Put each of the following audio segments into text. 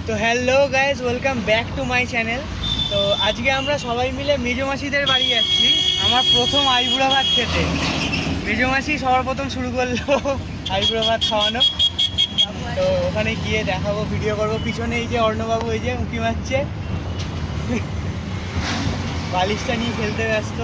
তো hello guys, welcome back to my channel. তো আজকে আমরা সবাই মিলে মেজো মাসিদের বাড়ি যাচ্ছি আমার প্রথম আইবুড়ো ভাত খেতে। মেজো মাসি সবার প্রথম শুরু করলো আইবুড়ো ভাত খাওয়ানো। তো ওখানে গিয়ে দেখাবো, ভিডিও করবো। পিছনে এই যে অর্ণবাবু, এই যে উঁকি মারছে, বালিশটা নিয়ে খেলতে ব্যস্ত।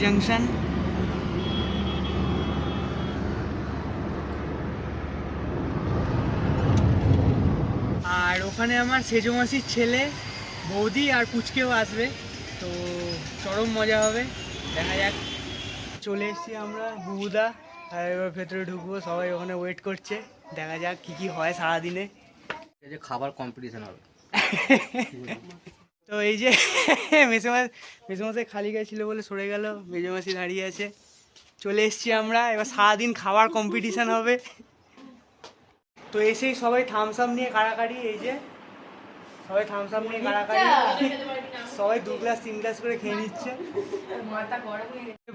জাংশন। আর ওখানে আমার সেজো মাসির ছেলে, বৌদি আর পুচকেও আসবে, তো চরম মজা হবে। দেখা যাক। চলে এসেছি আমরা, বুবুদা আর এবার ভেতরে ঢুকবো। সবাই ওখানে ওয়েট করছে, দেখা যাক কি কি হয় সারাদিনে। এই যে খাবার কম্পিটিশন হবে। তো এই যে মেসোমাসে খালি গায়ে ছিল বলে সরে গেল, মেজো মাসি দাঁড়িয়ে আছে। চলে এসছি আমরা, এবার সারাদিন খাবার কম্পিটিশান হবে। তো এসেই সবাই থামস আপ নিয়ে কাড়াকাড়ি, এই যে সবাই থামস আপ নিয়ে কাড়াকাড়ি, সবাই 2 গ্লাস 3 গ্লাস করে খেয়ে নিচ্ছে।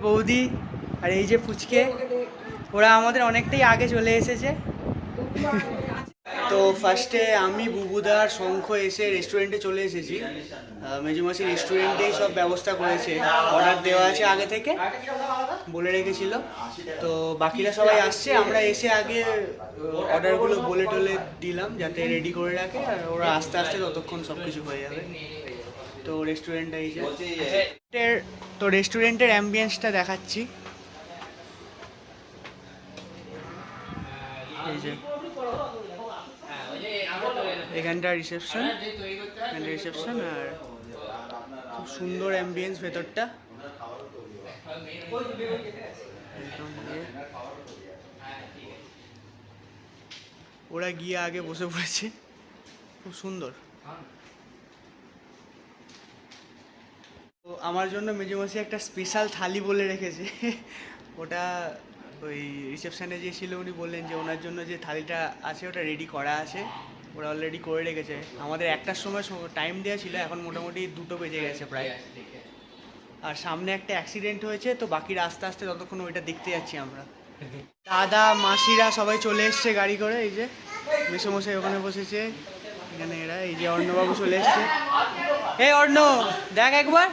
বৌদি আর এই যে ফুচকে, ওরা আমাদের অনেকটাই আগে চলে এসেছে। তো ফার্স্টে আমি, বুবুদার, শঙ্খ এসে রেস্টুরেন্টে চলে এসেছি। মেজুমাসি রেস্টুরেন্টেই সব ব্যবস্থা করেছে, অর্ডার দেওয়া আছে আগে থেকে, বলে রেখেছিল। তো বাকিরা সবাই আসছে, আমরা এসে আগে অর্ডারগুলো বলে টলে দিলাম যাতে রেডি করে রাখে, আর ওরা আস্তে আস্তে ততক্ষণ সব কিছু হয়ে যাবে। তো রেস্টুরেন্টটা এই যে, তো রেস্টুরেন্টের অ্যাম্বিয়েন্সটা দেখাচ্ছি। এই যে এখানটা রিসেপশন, আর খুব সুন্দর অ্যাম্বিয়েন্স ভেতরটা। ওরা গিয়ে আগে বসে পড়েছে, খুব সুন্দর। তো আমার জন্য মেজোমাসি একটা স্পেশাল থালি বলে রেখেছে। ওটা ওই রিসেপশানে যে ছিল উনি বললেন যে ওনার জন্য যে থালিটা আছে ওটা রেডি করা আছে, ওরা অলরেডি করে রেখেছে। আমাদের 1টার সময় টাইম দেওয়া ছিল, এখন মোটামুটি 2টো বেজে গেছে প্রায়। আর সামনে একটা অ্যাক্সিডেন্ট হয়েছে, তো বাকিরা আস্তে আস্তে ততক্ষণ ওইটা দেখতে যাচ্ছি আমরা। দাদা মাসিরা সবাই চলে এসছে গাড়ি করে, এই যে মেসোমশাই ওখানে বসেছে, এখানে এরা, এই যে অর্ণবাবু চলে এসছে। এই অর্ণ, দেখ একবার।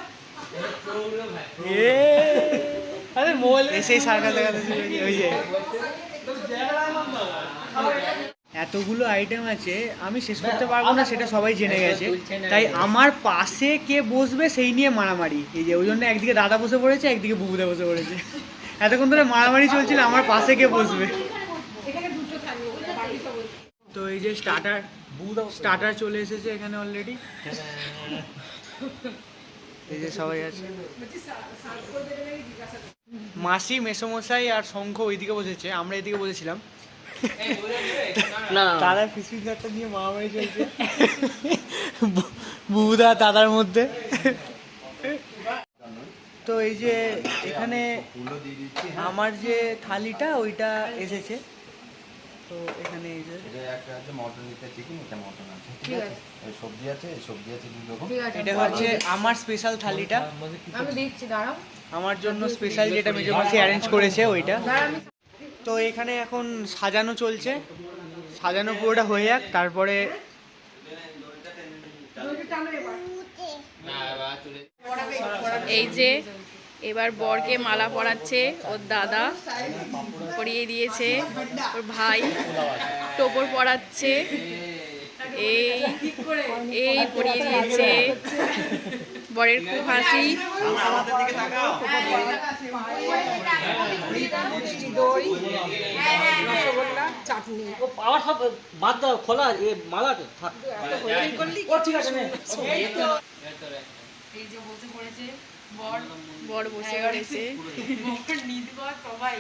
এসেই সার্কাস দেখাতে, ওই যে এতগুলো আইটেম আছে, আমি শেষ করতে পারবো না, সেটা সবাই জেনে গেছে। তাই আমার পাশে কে বসবে সেই নিয়ে মারামারি। এই যে ওই জন্য একদিকে দাদা বসে পড়েছে, একদিকে বুবুদা বসে পড়েছে। এতক্ষণ ধরে মারামারি চলছিল আমার পাশে কে বসবে। তো এই যে স্টার্টার চলে এসেছে এখানে অলরেডি। এই যে সবাই আছে, মাসি, মেসোমশাই আর শঙ্খ ওইদিকে বসেছে, আমরা এদিকে বসেছিলাম। দাদা ফিসফিসারটা নিয়ে মারামারি চলছে বুবুদা দাদার মধ্যে। তো এই যে এখানে আমার যে থালিটা ওইটা এসেছে, তো এখানে এই যে সবজি আছে, এটা হচ্ছে আমার স্পেশাল থালিটা, আমি দিচ্ছি, দাঁড়াও। আমার জন্য স্পেশাল যেটা মেজমাসি অ্যারেঞ্জ করেছে ওইটা। তো এখানে এখন সাজানো চলছে, সাজানো পুরোটা হয়ে যাক, তারপরে এই যে এবার বরকে মালা পরাচ্ছে ওর দাদা, পরিয়ে দিয়েছে ওর ভাই, টোপর পরাচ্ছে, এই পরিয়ে দিয়েছে। বরের খুব হাসি। চাটনি বাদ দাও, খোলা মালা ঠিক আছে। এই যে বসে পড়েছে বর বসে পড়েছে, সবাই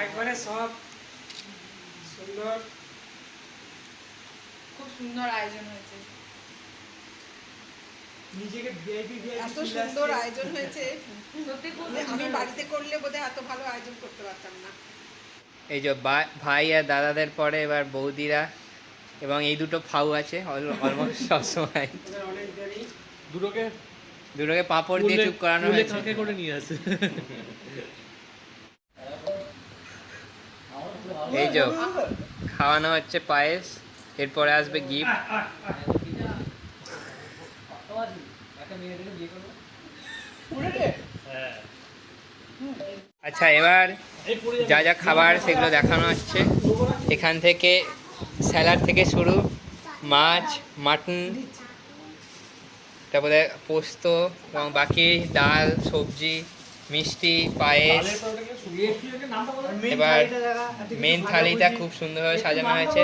একবারে সব সুন্দর, খুব সুন্দর আয়োজন হয়েছে। নিজেকে ভিআইপি এত সুন্দর আয়োজন হয়েছে, আমি বাড়িতে করলে বোধহয় এত ভালো আয়োজন করতে পারতাম না। এই যে ভাই আর দাদাদের পরে এবার বৌদিরা, এবং এই দুটো ফাউ আছে অলমোস্ট সবসময়। দুটোকে পাঁপড় দিয়ে চুপ করানো হয়েছে। করে নিয়ে আসে। এই যে খাওয়ানো হচ্ছে পায়েস, এরপরে আসবে গিফট। আচ্ছা, এবার যা যা খাবার সেগুলো দেখানো হচ্ছে। এখান থেকে স্যালাড থেকে শুরু, মাছ, মাটন, তারপরে পোস্ত এবং বাকি ডাল, সবজি, মিষ্টি, পায়েস। এবার মেন থালিটা খুব সুন্দরভাবে সাজানো হয়েছে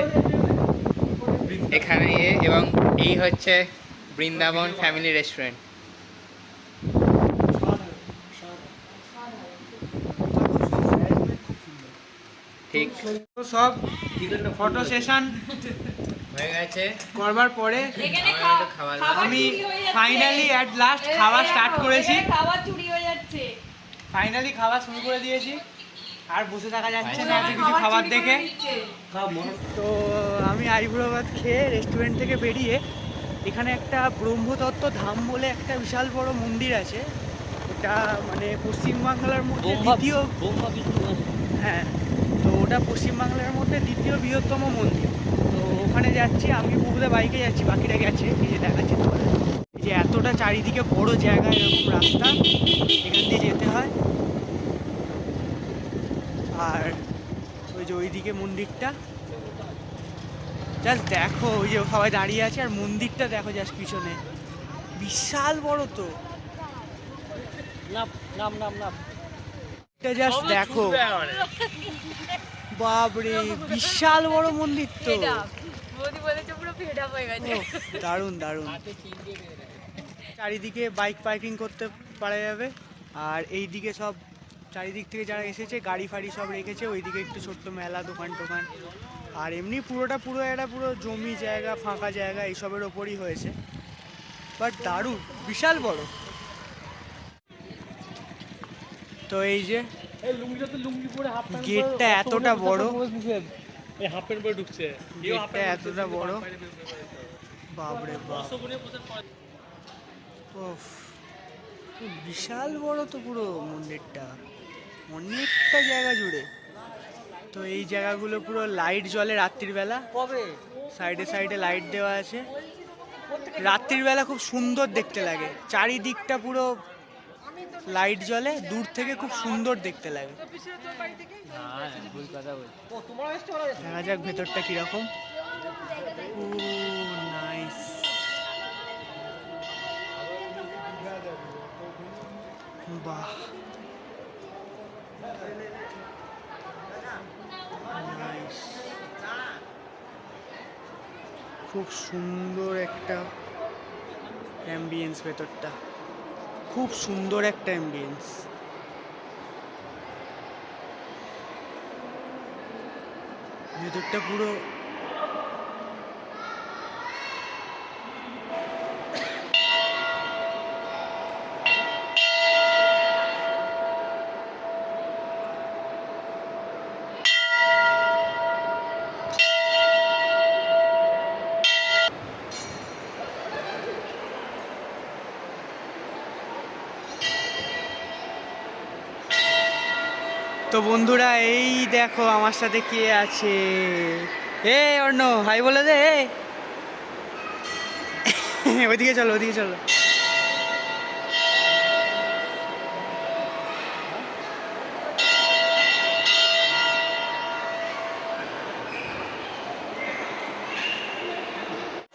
এখানে। এবং এই হচ্ছে বৃন্দাবন ফ্যামিলি রেস্টুরেন্ট। ঠিক তো সব ফটো সেশন হয়ে গেছে করবার পরে খাবার আমি ফাইনালি অ্যাট লাস্ট খাওয়া স্টার্ট করেছি। খাবার চুরি হয়ে যাচ্ছে। ফাইনালি খাওয়া শুরু করে দিয়েছি, আর বসে থাকা যাচ্ছে না এত কিছু খাবার দেখে। তো আমি আইবুড়ো ভাত খেয়ে রেস্টুরেন্ট থেকে বেরিয়ে এখানে একটা ব্রহ্মতত্ত্ব ধাম বলে একটা বিশাল বড় মন্দির আছে। ওটা মানে পশ্চিমবাংলার মধ্যে দ্বিতীয়, হ্যাঁ, তো ওটা পশ্চিমবাংলার মধ্যে দ্বিতীয় বৃহত্তম মন্দির। তো ওখানে যাচ্ছি, আমি বুবুদা বাইকে যাচ্ছি, বাকিরা গেছে। এই যে দেখাচ্ছি তোমাদের, এই যে এতটা চারিদিকে বড় জায়গা, এরকম রাস্তা, এখান দিয়ে যেতে হয়। আর ওই যে ওইদিকে মন্দিরটা জাস্ট দেখো, ওই যে সবাই দাঁড়িয়ে আছে, আর মন্দিরটা দেখো জাস্ট পিছনে, বিশাল বড়। তো জাস্ট দেখো, বাপরে বিশাল বড় মন্দির। তো বৌদি বলেছে পুরো ফেড আপ হয়ে গেছে। দারুণ দারুণ, চারিদিকে বাইক পার্কিং করতে পারা যাবে। আর এই দিকে সব চারিদিক থেকে যারা এসেছে গাড়ি ফাড়ি সব রেখেছে। ওইদিকে একটু ছোট্ট মেলা, দোকান টোকান। আর এমনি পুরোটা একটা পুরো জমি জায়গা, ফাঁকা জায়গা, এইসবের ওপরই হয়েছে। বাট দারুণ, বিশাল বড়। তো এই যে গেটটা এতটা বড়, গেটটা এতটা বড়, বাপরে বাপ, ওফ, বিশাল বড় তো পুরো মন্দিরটা, অনেকটা জায়গা জুড়ে। তো এই জায়গাগুলো পুরো লাইট জ্বলে রাত্রির বেলা, সাইডে সাইডে লাইট দেওয়া আছে। রাত্রির বেলা খুব সুন্দর দেখতে লাগে, চারিদিকটা পুরো লাইট জ্বলে, দূর থেকে খুব সুন্দর দেখতে লাগে। দেখা যাক ভেতরটা কিরকম। ও নাইস, বাহ, নাইস, খুব সুন্দর একটা অ্যাম্বিয়েন্স ভেতরটা, খুব সুন্দর একটা অ্যাম্বিয়েন্স। ভেতরটা পুরো তো বন্ধুরা, এই দেখো আমার সাথে কে আছে। অর্ণ হাই বলে দে। ওইদিকে চলো, ওইদিকে চলো।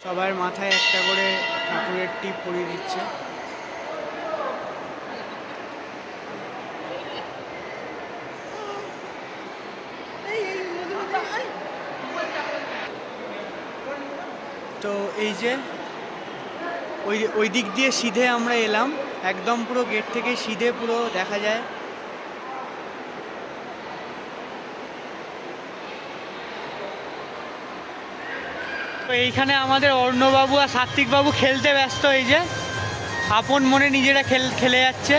সবার মাথায় একটা করে ঠাকুরের টিপ পরিয়ে দিচ্ছে। তো এই যে ওই দিক দিয়ে সিধে আমরা এলাম, একদম পুরো গেট থেকে সিধে পুরো দেখা যায়। তো এইখানে আমাদের অর্ণবাবু আর সাত্বিকবাবু খেলতে ব্যস্ত। এই যে আপন মনে নিজেরা খেলে যাচ্ছে।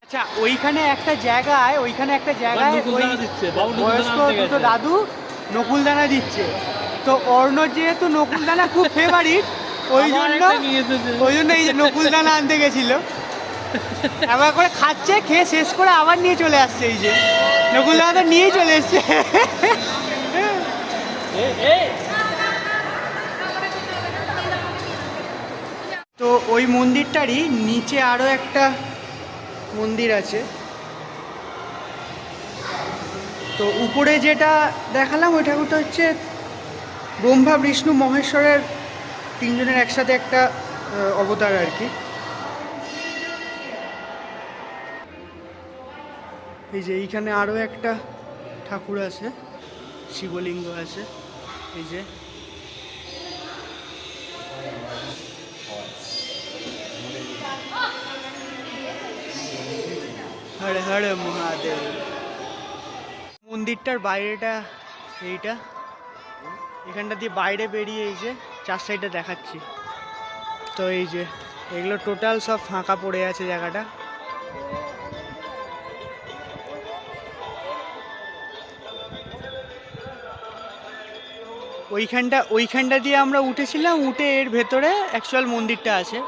আচ্ছা ওইখানে একটা জায়গায় ওই বয়স্ক দুটো দাদু নকুলদানা দিচ্ছে। তো অর্ণব যেহেতু নকুলদানা খুব ফেভারিট, ওই জন্য এই যে নকুলদানা আনতে গেছিল, একবার করে খাচ্ছে, খেয়ে শেষ করে আবার নিয়ে চলে আসছে। এই যে নকুলদানা নিয়েই চলে এসছে। তো ওই মন্দিরটারই নিচে আরো একটা মন্দির আছে। তো উপরে যেটা দেখালাম ওই ঠাকুরটা হচ্ছে ব্রহ্মা বিষ্ণু মহেশ্বরের তিনজনের একসাথে একটা অবতার আর কি। এই যে এইখানে আরো একটা ঠাকুর আছে, শিবলিঙ্গ আছে। এই যে হরে হরে মহাদেব। মন্দিরটার বাইরেটা এইটা, এখানটা দিয়ে বাইরে বেরিয়ে এই যে চার সাইডে দেখাচ্ছি। তো এই যে এগুলো টোটাল সব ফাঁকা পড়ে আছে জায়গাটা। ওইখানটা দিয়ে আমরা উঠেছিলাম, উঠে এর ভেতরে অ্যাকচুয়াল মন্দিরটা আছে।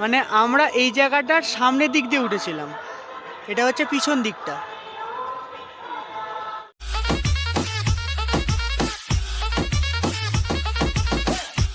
মানে আমরা এই জায়গাটার সামনের দিক দিয়ে উঠেছিলাম, এটা হচ্ছে পিছন দিকটা।